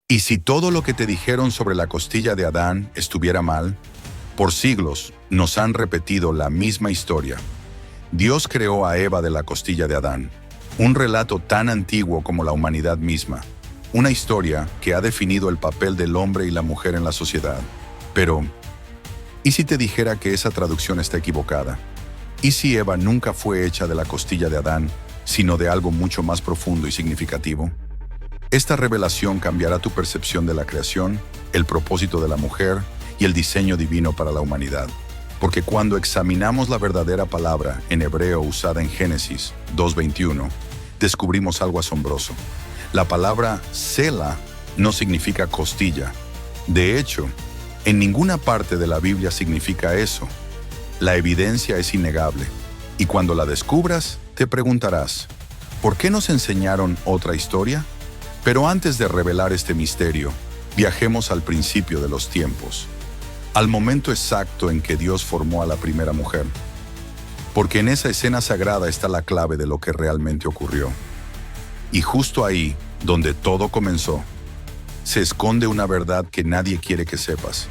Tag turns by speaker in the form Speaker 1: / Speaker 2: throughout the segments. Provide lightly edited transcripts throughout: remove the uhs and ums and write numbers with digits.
Speaker 1: Y si todo lo que te dijeron sobre la costilla de Adán estuviera mal, por siglos nos han repetido la misma historia. Dios creó a Eva de la costilla de Adán, un relato tan antiguo como la humanidad misma, una historia que ha definido el papel del hombre y la mujer en la sociedad. Pero, ¿y si te dijera que esa traducción está equivocada? ¿Y si Eva nunca fue hecha de la costilla de Adán, sino de algo mucho más profundo y significativo? Esta revelación cambiará tu percepción de la creación, el propósito de la mujer y el diseño divino para la humanidad. Porque cuando examinamos la verdadera palabra en hebreo usada en Génesis 2:21, descubrimos algo asombroso. La palabra Sela no significa costilla. De hecho, en ninguna parte de la Biblia significa eso. La evidencia es innegable. Y cuando la descubras, te preguntarás, ¿por qué nos enseñaron otra historia? Pero antes de revelar este misterio, viajemos al principio de los tiempos, al momento exacto en que Dios formó a la primera mujer. Porque en esa escena sagrada está la clave de lo que realmente ocurrió. Y justo ahí, donde todo comenzó, se esconde una verdad que nadie quiere que sepas.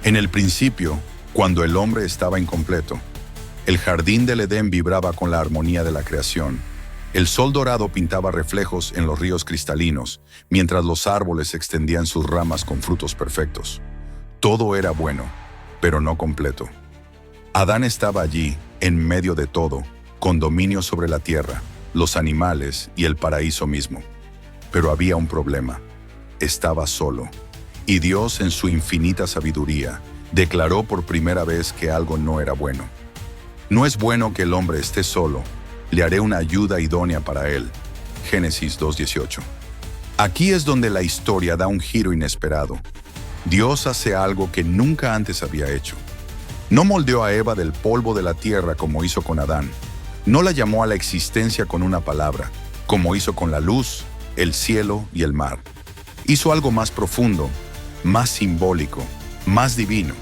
Speaker 1: En el principio, cuando el hombre estaba incompleto, el jardín del Edén vibraba con la armonía de la creación. El sol dorado pintaba reflejos en los ríos cristalinos, mientras los árboles extendían sus ramas con frutos perfectos. Todo era bueno, pero no completo. Adán estaba allí, en medio de todo, con dominio sobre la tierra, los animales y el paraíso mismo. Pero había un problema. Estaba solo. Y Dios, en su infinita sabiduría, declaró por primera vez que algo no era bueno. No es bueno que el hombre esté solo. Le haré una ayuda idónea para él. Génesis 2:18. Aquí es donde la historia da un giro inesperado. Dios hace algo que nunca antes había hecho. No moldeó a Eva del polvo de la tierra como hizo con Adán. No la llamó a la existencia con una palabra, como hizo con la luz, el cielo y el mar. Hizo algo más profundo, más simbólico, más divino.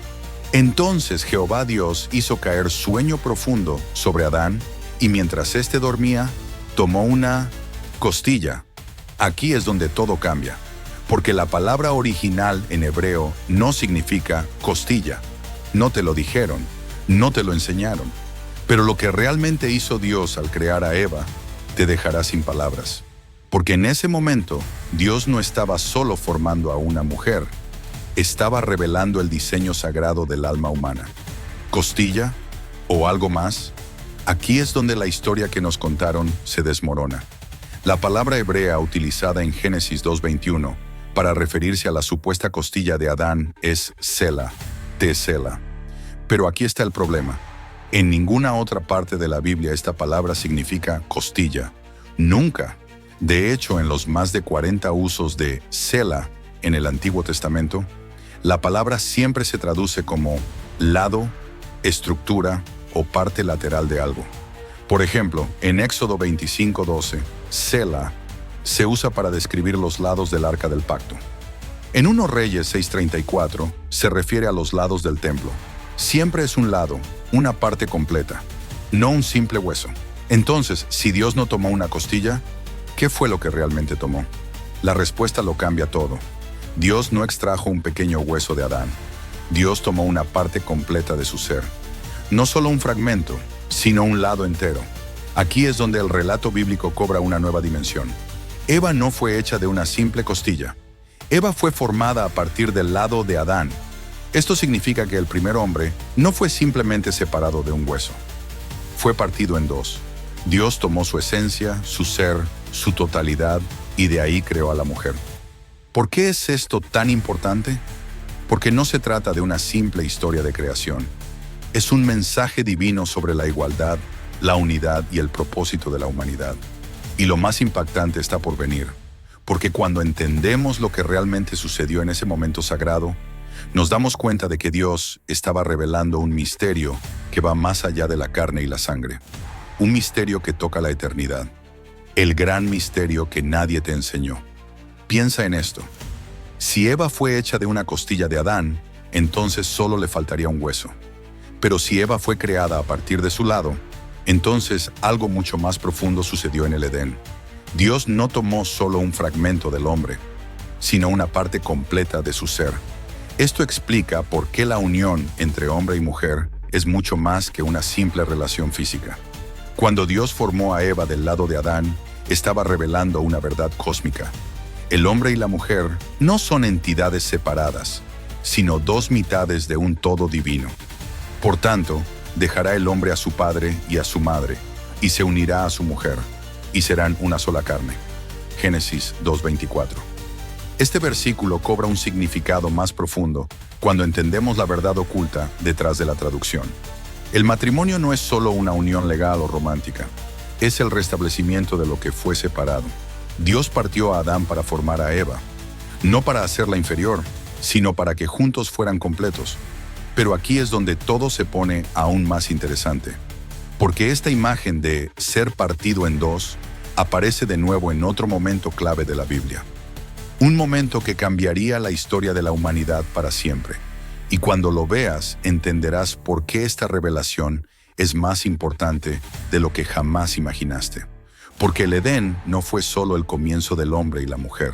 Speaker 1: Entonces Jehová Dios hizo caer sueño profundo sobre Adán y mientras éste dormía, tomó una costilla. Aquí es donde todo cambia, porque la palabra original en hebreo no significa costilla. No te lo dijeron, no te lo enseñaron. Pero lo que realmente hizo Dios al crear a Eva, te dejará sin palabras. Porque en ese momento, Dios no estaba solo formando a una mujer, estaba revelando el diseño sagrado del alma humana. ¿Costilla? ¿O algo más? Aquí es donde la historia que nos contaron se desmorona. La palabra hebrea utilizada en Génesis 2:21 para referirse a la supuesta costilla de Adán es Sela, Tesela. Pero aquí está el problema. En ninguna otra parte de la Biblia esta palabra significa costilla. Nunca. De hecho, en los más de 40 usos de Sela en el Antiguo Testamento, la palabra siempre se traduce como lado, estructura o parte lateral de algo. Por ejemplo, en Éxodo 25:12, Sela se usa para describir los lados del Arca del Pacto. En 1 Reyes 6:34 se refiere a los lados del templo. Siempre es un lado, una parte completa, no un simple hueso. Entonces, si Dios no tomó una costilla, ¿qué fue lo que realmente tomó? La respuesta lo cambia todo. Dios no extrajo un pequeño hueso de Adán. Dios tomó una parte completa de su ser. No solo un fragmento, sino un lado entero. Aquí es donde el relato bíblico cobra una nueva dimensión. Eva no fue hecha de una simple costilla. Eva fue formada a partir del lado de Adán. Esto significa que el primer hombre no fue simplemente separado de un hueso. Fue partido en dos. Dios tomó su esencia, su ser, su totalidad, y de ahí creó a la mujer. ¿Por qué es esto tan importante? Porque no se trata de una simple historia de creación. Es un mensaje divino sobre la igualdad, la unidad y el propósito de la humanidad. Y lo más impactante está por venir, porque cuando entendemos lo que realmente sucedió en ese momento sagrado, nos damos cuenta de que Dios estaba revelando un misterio que va más allá de la carne y la sangre. Un misterio que toca la eternidad. El gran misterio que nadie te enseñó. Piensa en esto. Si Eva fue hecha de una costilla de Adán, entonces solo le faltaría un hueso. Pero si Eva fue creada a partir de su lado, entonces algo mucho más profundo sucedió en el Edén. Dios no tomó solo un fragmento del hombre. sino una parte completa de su ser. Esto explica por qué la unión entre hombre y mujer es mucho más que una simple relación física. Cuando Dios formó a Eva del lado de Adán, estaba revelando una verdad cósmica. El hombre y la mujer no son entidades separadas, sino dos mitades de un todo divino. Por tanto, dejará el hombre a su padre y a su madre, y se unirá a su mujer, y serán una sola carne. Génesis 2:24. Este versículo cobra un significado más profundo cuando entendemos la verdad oculta detrás de la traducción. El matrimonio no es solo una unión legal o romántica, es el restablecimiento de lo que fue separado. Dios partió a Adán para formar a Eva, no para hacerla inferior, sino para que juntos fueran completos. Pero aquí es donde todo se pone aún más interesante, porque esta imagen de ser partido en dos aparece de nuevo en otro momento clave de la Biblia. Un momento que cambiaría la historia de la humanidad para siempre. Y cuando lo veas, entenderás por qué esta revelación es más importante de lo que jamás imaginaste. Porque el Edén no fue solo el comienzo del hombre y la mujer.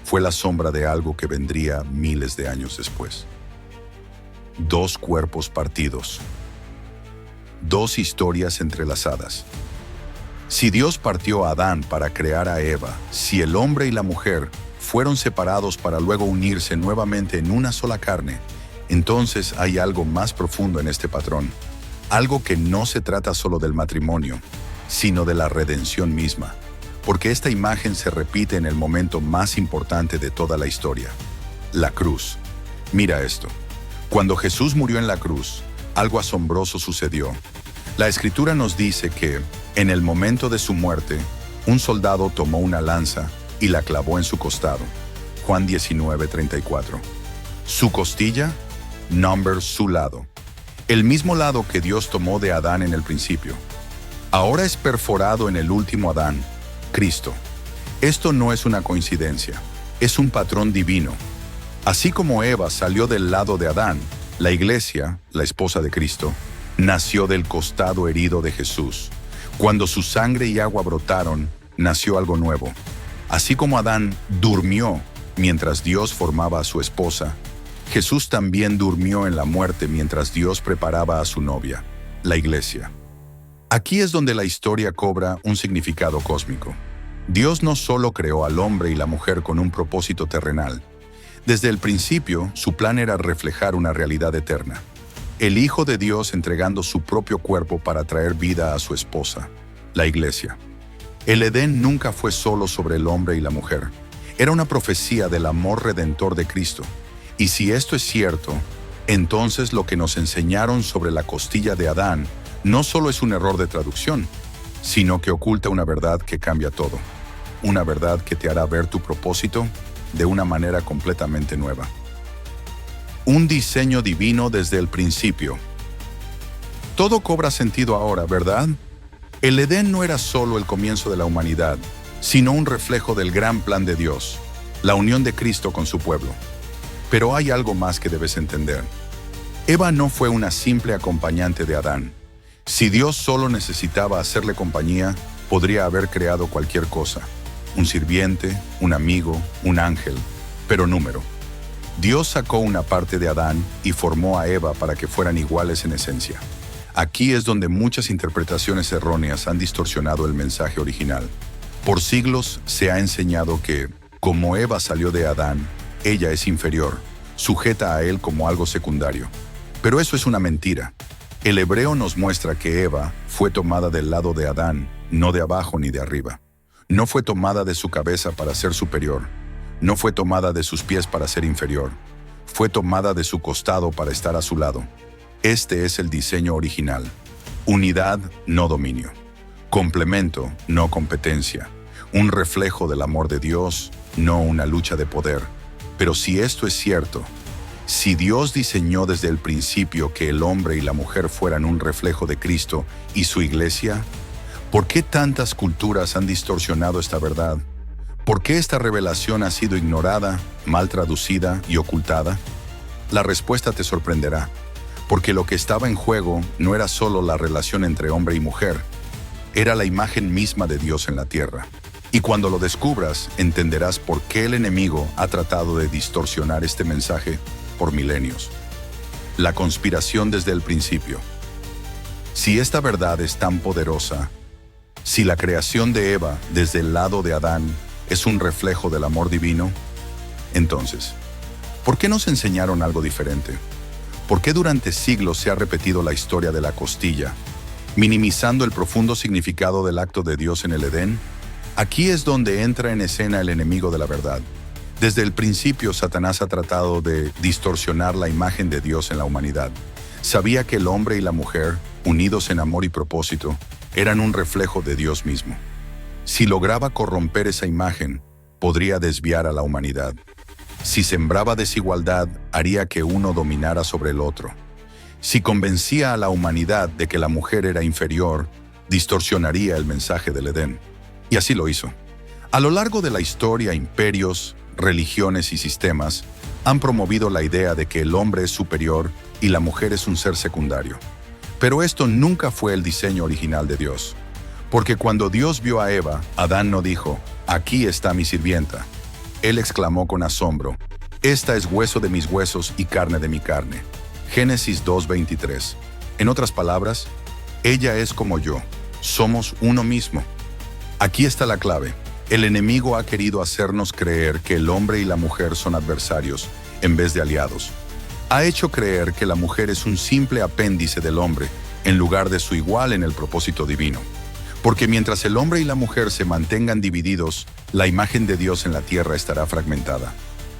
Speaker 1: Fue la sombra de algo que vendría miles de años después. Dos cuerpos partidos. Dos historias entrelazadas. Si Dios partió a Adán para crear a Eva, si el hombre y la mujer fueron separados para luego unirse nuevamente en una sola carne, entonces hay algo más profundo en este patrón. Algo que no se trata solo del matrimonio, sino de la redención misma. Porque esta imagen se repite en el momento más importante de toda la historia, la cruz. Mira esto. Cuando Jesús murió en la cruz, algo asombroso sucedió. La Escritura nos dice que, en el momento de su muerte, un soldado tomó una lanza y la clavó en su costado. Juan 19:34. Su costilla, su lado. El mismo lado que Dios tomó de Adán en el principio. Ahora es perforado en el último Adán, Cristo. Esto no es una coincidencia, es un patrón divino. Así como Eva salió del lado de Adán, la iglesia, la esposa de Cristo, nació del costado herido de Jesús. Cuando su sangre y agua brotaron, nació algo nuevo. Así como Adán durmió mientras Dios formaba a su esposa, Jesús también durmió en la muerte mientras Dios preparaba a su novia, la iglesia. Aquí es donde la historia cobra un significado cósmico. Dios no solo creó al hombre y la mujer con un propósito terrenal. Desde el principio, su plan era reflejar una realidad eterna. El Hijo de Dios entregando su propio cuerpo para traer vida a su esposa, la iglesia. El Edén nunca fue solo sobre el hombre y la mujer. Era una profecía del amor redentor de Cristo. Y si esto es cierto, entonces lo que nos enseñaron sobre la costilla de Adán no solo es un error de traducción, sino que oculta una verdad que cambia todo. Una verdad que te hará ver tu propósito de una manera completamente nueva. Un diseño divino desde el principio. Todo cobra sentido ahora, ¿verdad? El Edén no era solo el comienzo de la humanidad, sino un reflejo del gran plan de Dios, la unión de Cristo con su pueblo. Pero hay algo más que debes entender. Eva no fue una simple acompañante de Adán. Si Dios solo necesitaba hacerle compañía, podría haber creado cualquier cosa. Un sirviente, un amigo, un ángel, pero número. Dios sacó una parte de Adán y formó a Eva para que fueran iguales en esencia. Aquí es donde muchas interpretaciones erróneas han distorsionado el mensaje original. Por siglos se ha enseñado que, como Eva salió de Adán, ella es inferior, sujeta a él como algo secundario. Pero eso es una mentira. El hebreo nos muestra que Eva fue tomada del lado de Adán, no de abajo ni de arriba. No fue tomada de su cabeza para ser superior. No fue tomada de sus pies para ser inferior. Fue tomada de su costado para estar a su lado. Este es el diseño original. Unidad, no dominio. Complemento, no competencia. Un reflejo del amor de Dios, no una lucha de poder. Pero si esto es cierto, si Dios diseñó desde el principio que el hombre y la mujer fueran un reflejo de Cristo y su iglesia, ¿por qué tantas culturas han distorsionado esta verdad? ¿Por qué esta revelación ha sido ignorada, mal traducida y ocultada? La respuesta te sorprenderá, porque lo que estaba en juego no era solo la relación entre hombre y mujer, era la imagen misma de Dios en la tierra. Y cuando lo descubras, entenderás por qué el enemigo ha tratado de distorsionar este mensaje por milenios. La conspiración desde el principio. Si esta verdad es tan poderosa, si la creación de Eva desde el lado de Adán es un reflejo del amor divino, entonces, ¿por qué nos enseñaron algo diferente? ¿Por qué durante siglos se ha repetido la historia de la costilla, minimizando el profundo significado del acto de Dios en el Edén? Aquí es donde entra en escena el enemigo de la verdad. Desde el principio, Satanás ha tratado de distorsionar la imagen de Dios en la humanidad. Sabía que el hombre y la mujer, unidos en amor y propósito, eran un reflejo de Dios mismo. Si lograba corromper esa imagen, podría desviar a la humanidad. Si sembraba desigualdad, haría que uno dominara sobre el otro. Si convencía a la humanidad de que la mujer era inferior, distorsionaría el mensaje del Edén. Y así lo hizo. A lo largo de la historia, imperios, religiones y sistemas han promovido la idea de que el hombre es superior y la mujer es un ser secundario. Pero esto nunca fue el diseño original de Dios. Porque cuando Dios vio a Eva, Adán no dijo, «Aquí está mi sirvienta». Él exclamó con asombro, «Esta es hueso de mis huesos y carne de mi carne». Génesis 2:23. En otras palabras, ella es como yo, somos uno mismo. Aquí está la clave. El enemigo ha querido hacernos creer que el hombre y la mujer son adversarios, en vez de aliados. Ha hecho creer que la mujer es un simple apéndice del hombre, en lugar de su igual en el propósito divino. Porque mientras el hombre y la mujer se mantengan divididos, la imagen de Dios en la tierra estará fragmentada.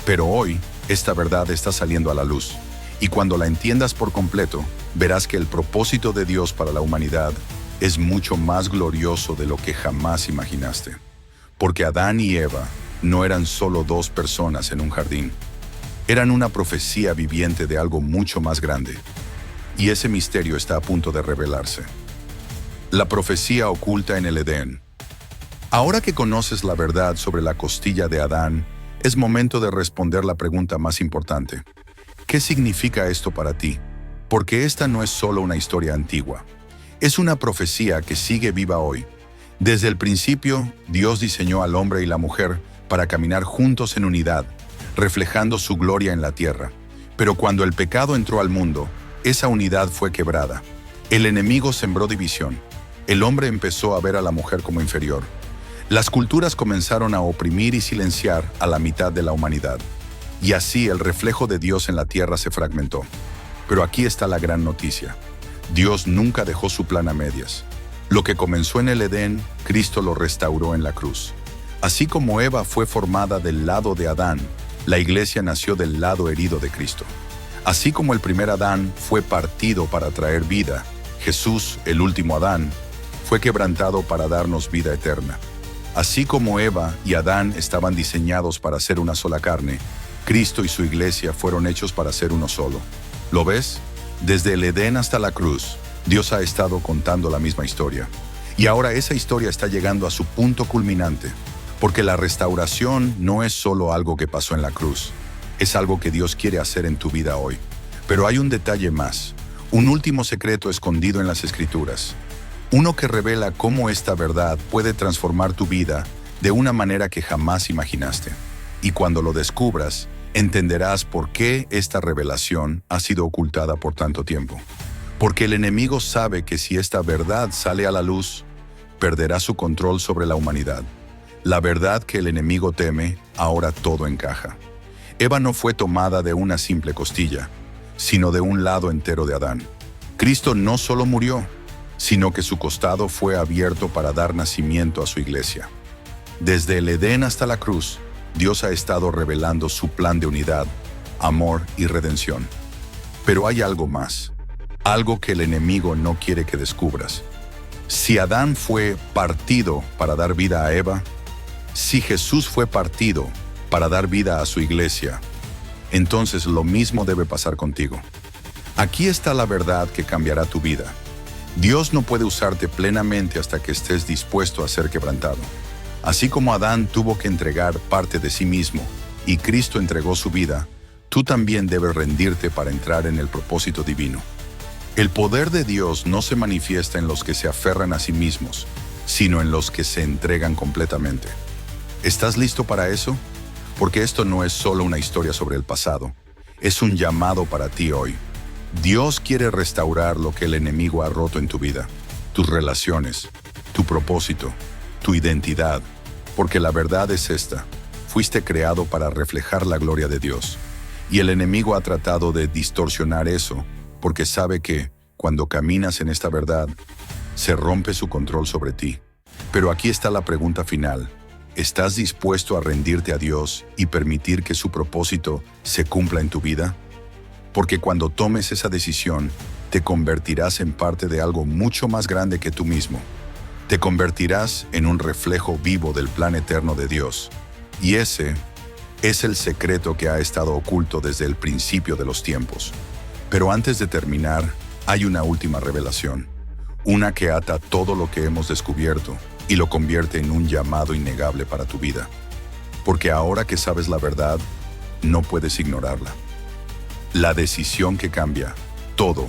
Speaker 1: Pero hoy, esta verdad está saliendo a la luz. Y cuando la entiendas por completo, verás que el propósito de Dios para la humanidad es mucho más glorioso de lo que jamás imaginaste. Porque Adán y Eva no eran solo dos personas en un jardín. Eran una profecía viviente de algo mucho más grande. Y ese misterio está a punto de revelarse. La profecía oculta en el Edén. Ahora que conoces la verdad sobre la costilla de Adán, es momento de responder la pregunta más importante. ¿Qué significa esto para ti? Porque esta no es solo una historia antigua. Es una profecía que sigue viva hoy. Desde el principio, Dios diseñó al hombre y la mujer para caminar juntos en unidad, reflejando su gloria en la tierra. Pero cuando el pecado entró al mundo, esa unidad fue quebrada. El enemigo sembró división. El hombre empezó a ver a la mujer como inferior. Las culturas comenzaron a oprimir y silenciar a la mitad de la humanidad. Y así el reflejo de Dios en la tierra se fragmentó. Pero aquí está la gran noticia. Dios nunca dejó su plan a medias. Lo que comenzó en el Edén, Cristo lo restauró en la cruz. Así como Eva fue formada del lado de Adán, la iglesia nació del lado herido de Cristo. Así como el primer Adán fue partido para traer vida, Jesús, el último Adán, fue quebrantado para darnos vida eterna. Así como Eva y Adán estaban diseñados para ser una sola carne, Cristo y su iglesia fueron hechos para ser uno solo. ¿Lo ves? Desde el Edén hasta la cruz, Dios ha estado contando la misma historia. Y ahora esa historia está llegando a su punto culminante, porque la restauración no es solo algo que pasó en la cruz, es algo que Dios quiere hacer en tu vida hoy. Pero hay un detalle más, un último secreto escondido en las Escrituras. Uno que revela cómo esta verdad puede transformar tu vida de una manera que jamás imaginaste. Y cuando lo descubras, entenderás por qué esta revelación ha sido ocultada por tanto tiempo. Porque el enemigo sabe que si esta verdad sale a la luz, perderá su control sobre la humanidad. La verdad que el enemigo teme, ahora todo encaja. Eva no fue tomada de una simple costilla, sino de un lado entero de Adán. Cristo no solo murió, sino que su costado fue abierto para dar nacimiento a su iglesia. Desde el Edén hasta la cruz, Dios ha estado revelando su plan de unidad, amor y redención. Pero hay algo más, algo que el enemigo no quiere que descubras. Si Adán fue partido para dar vida a Eva, si Jesús fue partido para dar vida a su iglesia, entonces lo mismo debe pasar contigo. Aquí está la verdad que cambiará tu vida. Dios no puede usarte plenamente hasta que estés dispuesto a ser quebrantado. Así como Adán tuvo que entregar parte de sí mismo y Cristo entregó su vida, tú también debes rendirte para entrar en el propósito divino. El poder de Dios no se manifiesta en los que se aferran a sí mismos, sino en los que se entregan completamente. ¿Estás listo para eso? Porque esto no es solo una historia sobre el pasado, es un llamado para ti hoy. Dios quiere restaurar lo que el enemigo ha roto en tu vida, tus relaciones, tu propósito, tu identidad, porque la verdad es esta: fuiste creado para reflejar la gloria de Dios. Y el enemigo ha tratado de distorsionar eso, porque sabe que, cuando caminas en esta verdad, se rompe su control sobre ti. Pero aquí está la pregunta final: ¿estás dispuesto a rendirte a Dios y permitir que su propósito se cumpla en tu vida? Porque cuando tomes esa decisión, te convertirás en parte de algo mucho más grande que tú mismo. Te convertirás en un reflejo vivo del plan eterno de Dios. Y ese es el secreto que ha estado oculto desde el principio de los tiempos. Pero antes de terminar, hay una última revelación. Una que ata todo lo que hemos descubierto y lo convierte en un llamado innegable para tu vida. Porque ahora que sabes la verdad, no puedes ignorarla. La decisión que cambia todo.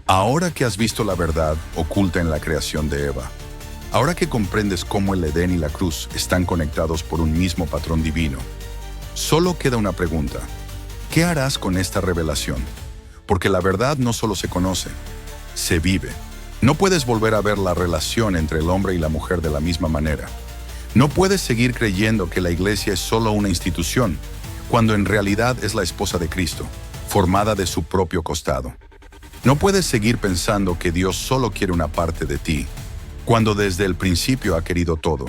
Speaker 1: Ahora que has visto la verdad oculta en la creación de Eva, ahora que comprendes cómo el Edén y la cruz están conectados por un mismo patrón divino, solo queda una pregunta: ¿qué harás con esta revelación? Porque la verdad no solo se conoce, se vive. No puedes volver a ver la relación entre el hombre y la mujer de la misma manera. No puedes seguir creyendo que la iglesia es solo una institución, cuando en realidad es la esposa de Cristo, formada de su propio costado. No puedes seguir pensando que Dios solo quiere una parte de ti, cuando desde el principio ha querido todo.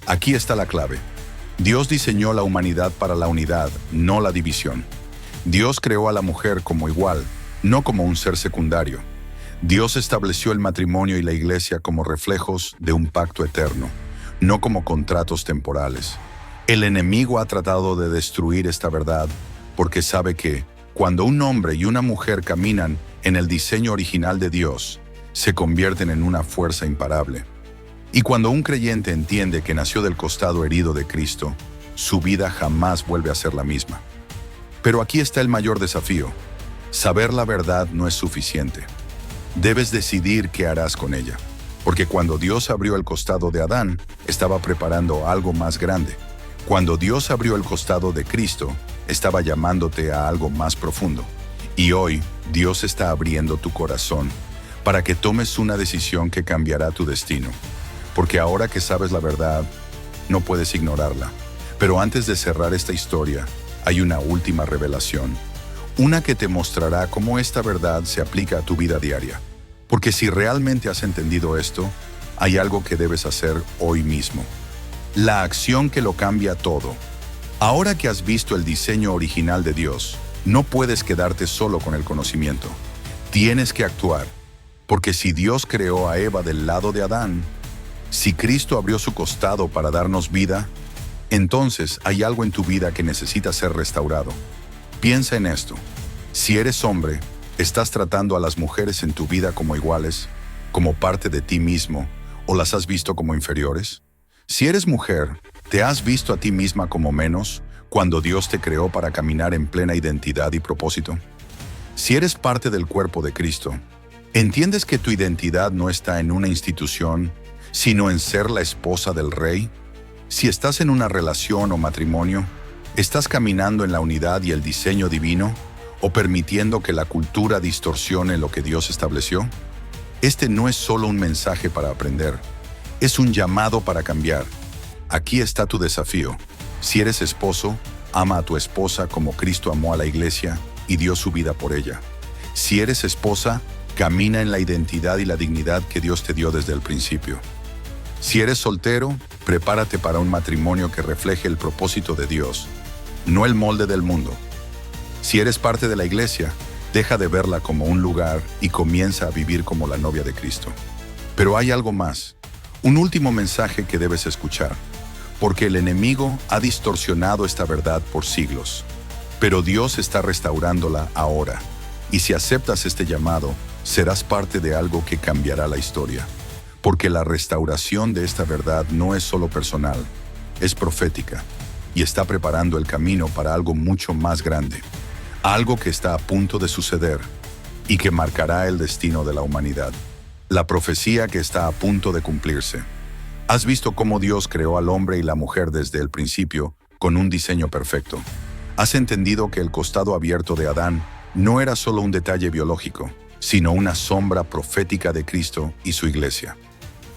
Speaker 1: Aquí está la clave. Dios diseñó la humanidad para la unidad, no la división. Dios creó a la mujer como igual, no como un ser secundario. Dios estableció el matrimonio y la iglesia como reflejos de un pacto eterno, no como contratos temporales. El enemigo ha tratado de destruir esta verdad porque sabe que, cuando un hombre y una mujer caminan en el diseño original de Dios, se convierten en una fuerza imparable. Y cuando un creyente entiende que nació del costado herido de Cristo, su vida jamás vuelve a ser la misma. Pero aquí está el mayor desafío. Saber la verdad no es suficiente. Debes decidir qué harás con ella. Porque cuando Dios abrió el costado de Adán, estaba preparando algo más grande. Cuando Dios abrió el costado de Cristo, estaba llamándote a algo más profundo. Y hoy, Dios está abriendo tu corazón para que tomes una decisión que cambiará tu destino. Porque ahora que sabes la verdad, no puedes ignorarla. Pero antes de cerrar esta historia, hay una última revelación. Una que te mostrará cómo esta verdad se aplica a tu vida diaria. Porque si realmente has entendido esto, hay algo que debes hacer hoy mismo. La acción que lo cambia todo. Ahora que has visto el diseño original de Dios, no puedes quedarte solo con el conocimiento. Tienes que actuar. Porque si Dios creó a Eva del lado de Adán, si Cristo abrió su costado para darnos vida, entonces hay algo en tu vida que necesita ser restaurado. Piensa en esto. Si eres hombre, ¿estás tratando a las mujeres en tu vida como iguales, como parte de ti mismo, o las has visto como inferiores? Si eres mujer, ¿te has visto a ti misma como menos cuando Dios te creó para caminar en plena identidad y propósito? Si eres parte del cuerpo de Cristo, ¿entiendes que tu identidad no está en una institución, sino en ser la esposa del Rey? Si estás en una relación o matrimonio, ¿estás caminando en la unidad y el diseño divino, o permitiendo que la cultura distorsione lo que Dios estableció? Este no es solo un mensaje para aprender, es un llamado para cambiar. Aquí está tu desafío. Si eres esposo, ama a tu esposa como Cristo amó a la iglesia y dio su vida por ella. Si eres esposa, camina en la identidad y la dignidad que Dios te dio desde el principio. Si eres soltero, prepárate para un matrimonio que refleje el propósito de Dios, no el molde del mundo. Si eres parte de la iglesia, deja de verla como un lugar y comienza a vivir como la novia de Cristo. Pero hay algo más, un último mensaje que debes escuchar, porque el enemigo ha distorsionado esta verdad por siglos. Pero Dios está restaurándola ahora, y si aceptas este llamado, serás parte de algo que cambiará la historia. Porque la restauración de esta verdad no es solo personal, es profética, y está preparando el camino para algo mucho más grande, algo que está a punto de suceder y que marcará el destino de la humanidad. La profecía que está a punto de cumplirse. Has visto cómo Dios creó al hombre y la mujer desde el principio, con un diseño perfecto. Has entendido que el costado abierto de Adán no era solo un detalle biológico, sino una sombra profética de Cristo y su iglesia.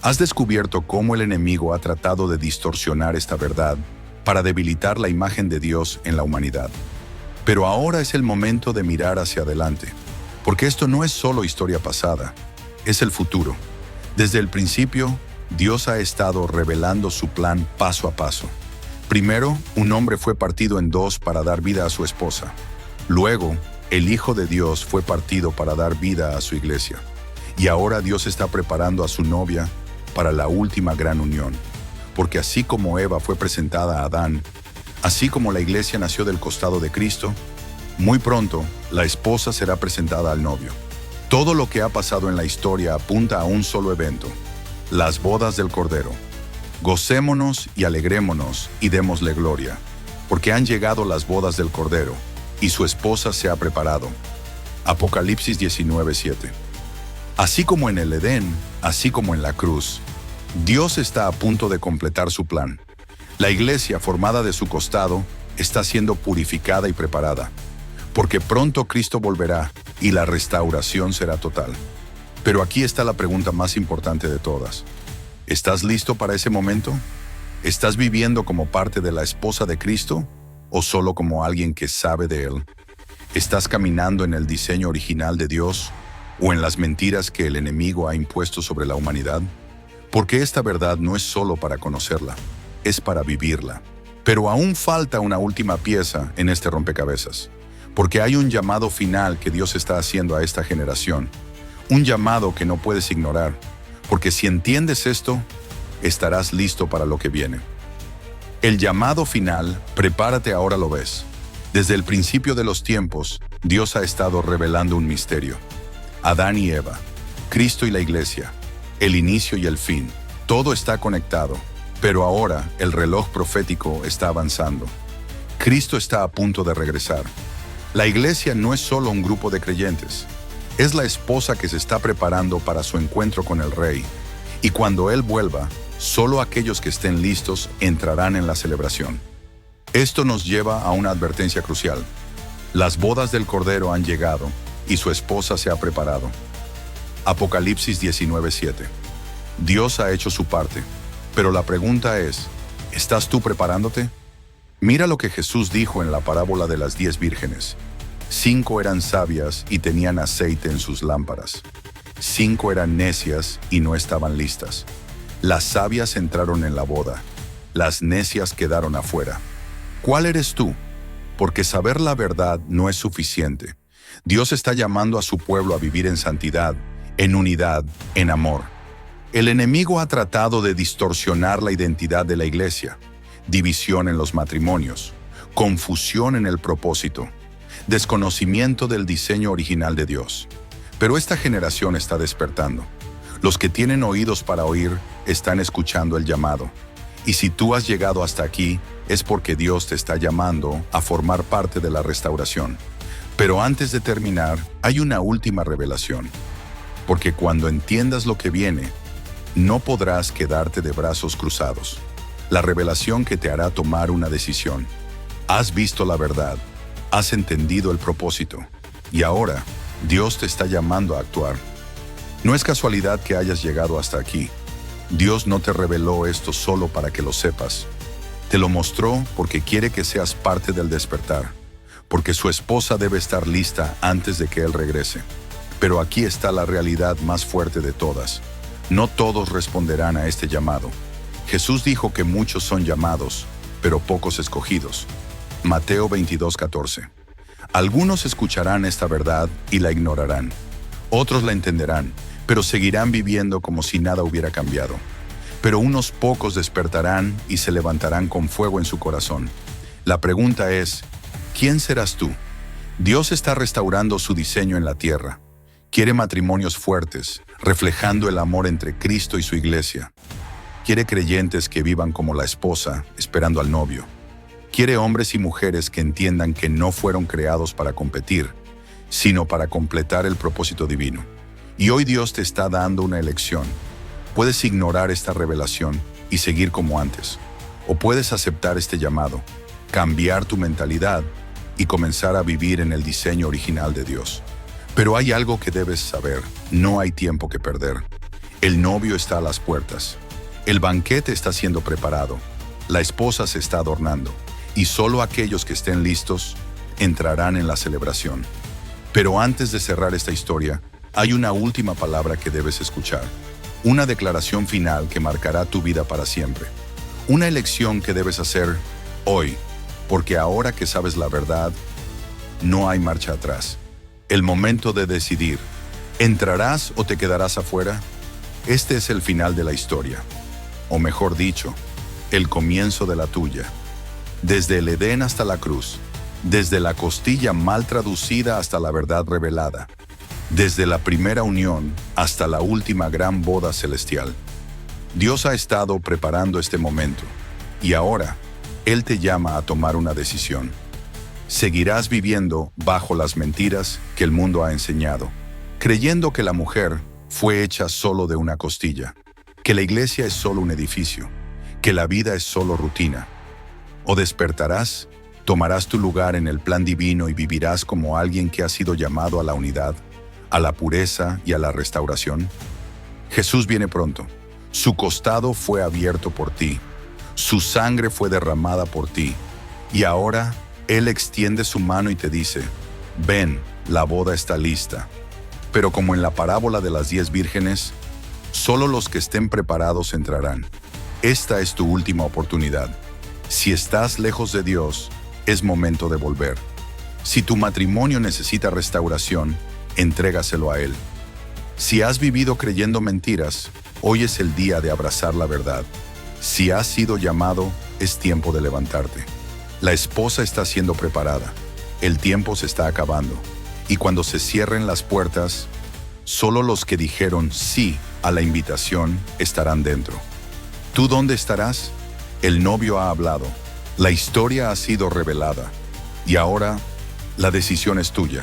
Speaker 1: Has descubierto cómo el enemigo ha tratado de distorsionar esta verdad para debilitar la imagen de Dios en la humanidad. Pero ahora es el momento de mirar hacia adelante, porque esto no es solo historia pasada, es el futuro. Desde el principio, Dios ha estado revelando su plan paso a paso. Primero, un hombre fue partido en dos para dar vida a su esposa. Luego, el Hijo de Dios fue partido para dar vida a su iglesia. Y ahora Dios está preparando a su novia para la última gran unión. Porque así como Eva fue presentada a Adán, así como la iglesia nació del costado de Cristo, muy pronto la esposa será presentada al novio. Todo lo que ha pasado en la historia apunta a un solo evento: las bodas del Cordero. Gocémonos y alegrémonos y démosle gloria, porque han llegado las bodas del Cordero, y su esposa se ha preparado. Apocalipsis 19:7. Así como en el Edén, así como en la cruz, Dios está a punto de completar su plan. La iglesia formada de su costado está siendo purificada y preparada, porque pronto Cristo volverá y la restauración será total. Pero aquí está la pregunta más importante de todas. ¿Estás listo para ese momento? ¿Estás viviendo como parte de la esposa de Cristo o solo como alguien que sabe de Él? ¿Estás caminando en el diseño original de Dios o en las mentiras que el enemigo ha impuesto sobre la humanidad? Porque esta verdad no es solo para conocerla, es para vivirla. Pero aún falta una última pieza en este rompecabezas, porque hay un llamado final que Dios está haciendo a esta generación. Un llamado que no puedes ignorar, porque si entiendes esto, estarás listo para lo que viene. El llamado final, prepárate, ahora lo ves. Desde el principio de los tiempos, Dios ha estado revelando un misterio. Adán y Eva, Cristo y la iglesia, el inicio y el fin, todo está conectado. Pero ahora el reloj profético está avanzando. Cristo está a punto de regresar. La iglesia no es solo un grupo de creyentes. Es la esposa que se está preparando para su encuentro con el Rey. Y cuando Él vuelva, solo aquellos que estén listos entrarán en la celebración. Esto nos lleva a una advertencia crucial. Las bodas del Cordero han llegado y su esposa se ha preparado. Apocalipsis 19:7. Dios ha hecho su parte, pero la pregunta es, ¿estás tú preparándote? Mira lo que Jesús dijo en la parábola de las 10 vírgenes. 5 eran sabias y tenían aceite en sus lámparas. 5 eran necias y no estaban listas. Las sabias entraron en la boda. Las necias quedaron afuera. ¿Cuál eres tú? Porque saber la verdad no es suficiente. Dios está llamando a su pueblo a vivir en santidad, en unidad, en amor. El enemigo ha tratado de distorsionar la identidad de la iglesia. División en los matrimonios, confusión en el propósito, desconocimiento del diseño original de Dios. Pero esta generación está despertando. Los que tienen oídos para oír están escuchando el llamado. Y si tú has llegado hasta aquí, es porque Dios te está llamando a formar parte de la restauración. Pero antes de terminar, hay una última revelación. Porque cuando entiendas lo que viene, no podrás quedarte de brazos cruzados. La revelación que te hará tomar una decisión. Has visto la verdad, has entendido el propósito, y ahora Dios te está llamando a actuar. No es casualidad que hayas llegado hasta aquí. Dios no te reveló esto solo para que lo sepas. Te lo mostró porque quiere que seas parte del despertar, porque su esposa debe estar lista antes de que Él regrese. Pero aquí está la realidad más fuerte de todas. No todos responderán a este llamado. Jesús dijo que muchos son llamados, pero pocos escogidos. Mateo 22:14. Algunos escucharán esta verdad y la ignorarán. Otros la entenderán, pero seguirán viviendo como si nada hubiera cambiado. Pero unos pocos despertarán y se levantarán con fuego en su corazón. La pregunta es, ¿quién serás tú? Dios está restaurando su diseño en la tierra. Quiere matrimonios fuertes, reflejando el amor entre Cristo y su iglesia. Quiere creyentes que vivan como la esposa, esperando al novio. Quiere hombres y mujeres que entiendan que no fueron creados para competir, sino para completar el propósito divino. Y hoy Dios te está dando una elección. Puedes ignorar esta revelación y seguir como antes. O puedes aceptar este llamado, cambiar tu mentalidad y comenzar a vivir en el diseño original de Dios. Pero hay algo que debes saber, no hay tiempo que perder. El novio está a las puertas. El banquete está siendo preparado. La esposa se está adornando. Y solo aquellos que estén listos entrarán en la celebración. Pero antes de cerrar esta historia, hay una última palabra que debes escuchar. Una declaración final que marcará tu vida para siempre. Una elección que debes hacer hoy, porque ahora que sabes la verdad, no hay marcha atrás. El momento de decidir, ¿entrarás o te quedarás afuera? Este es el final de la historia, o mejor dicho, el comienzo de la tuya. Desde el Edén hasta la cruz, desde la costilla mal traducida hasta la verdad revelada, desde la primera unión hasta la última gran boda celestial. Dios ha estado preparando este momento, y ahora Él te llama a tomar una decisión. ¿Seguirás viviendo bajo las mentiras que el mundo ha enseñado, creyendo que la mujer fue hecha solo de una costilla, que la iglesia es solo un edificio, que la vida es solo rutina? ¿O despertarás, tomarás tu lugar en el plan divino y vivirás como alguien que ha sido llamado a la unidad, a la pureza y a la restauración? Jesús viene pronto. Su costado fue abierto por ti. Su sangre fue derramada por ti. Y ahora Él extiende su mano y te dice, ven, la boda está lista. Pero como en la parábola de las 10 vírgenes, solo los que estén preparados entrarán. Esta es tu última oportunidad. Si estás lejos de Dios, es momento de volver. Si tu matrimonio necesita restauración, entrégaselo a Él. Si has vivido creyendo mentiras, hoy es el día de abrazar la verdad. Si has sido llamado, es tiempo de levantarte. La esposa está siendo preparada. El tiempo se está acabando. Y cuando se cierren las puertas, solo los que dijeron sí a la invitación estarán dentro. ¿Tú dónde estarás? El novio ha hablado. La historia ha sido revelada. Y ahora, la decisión es tuya.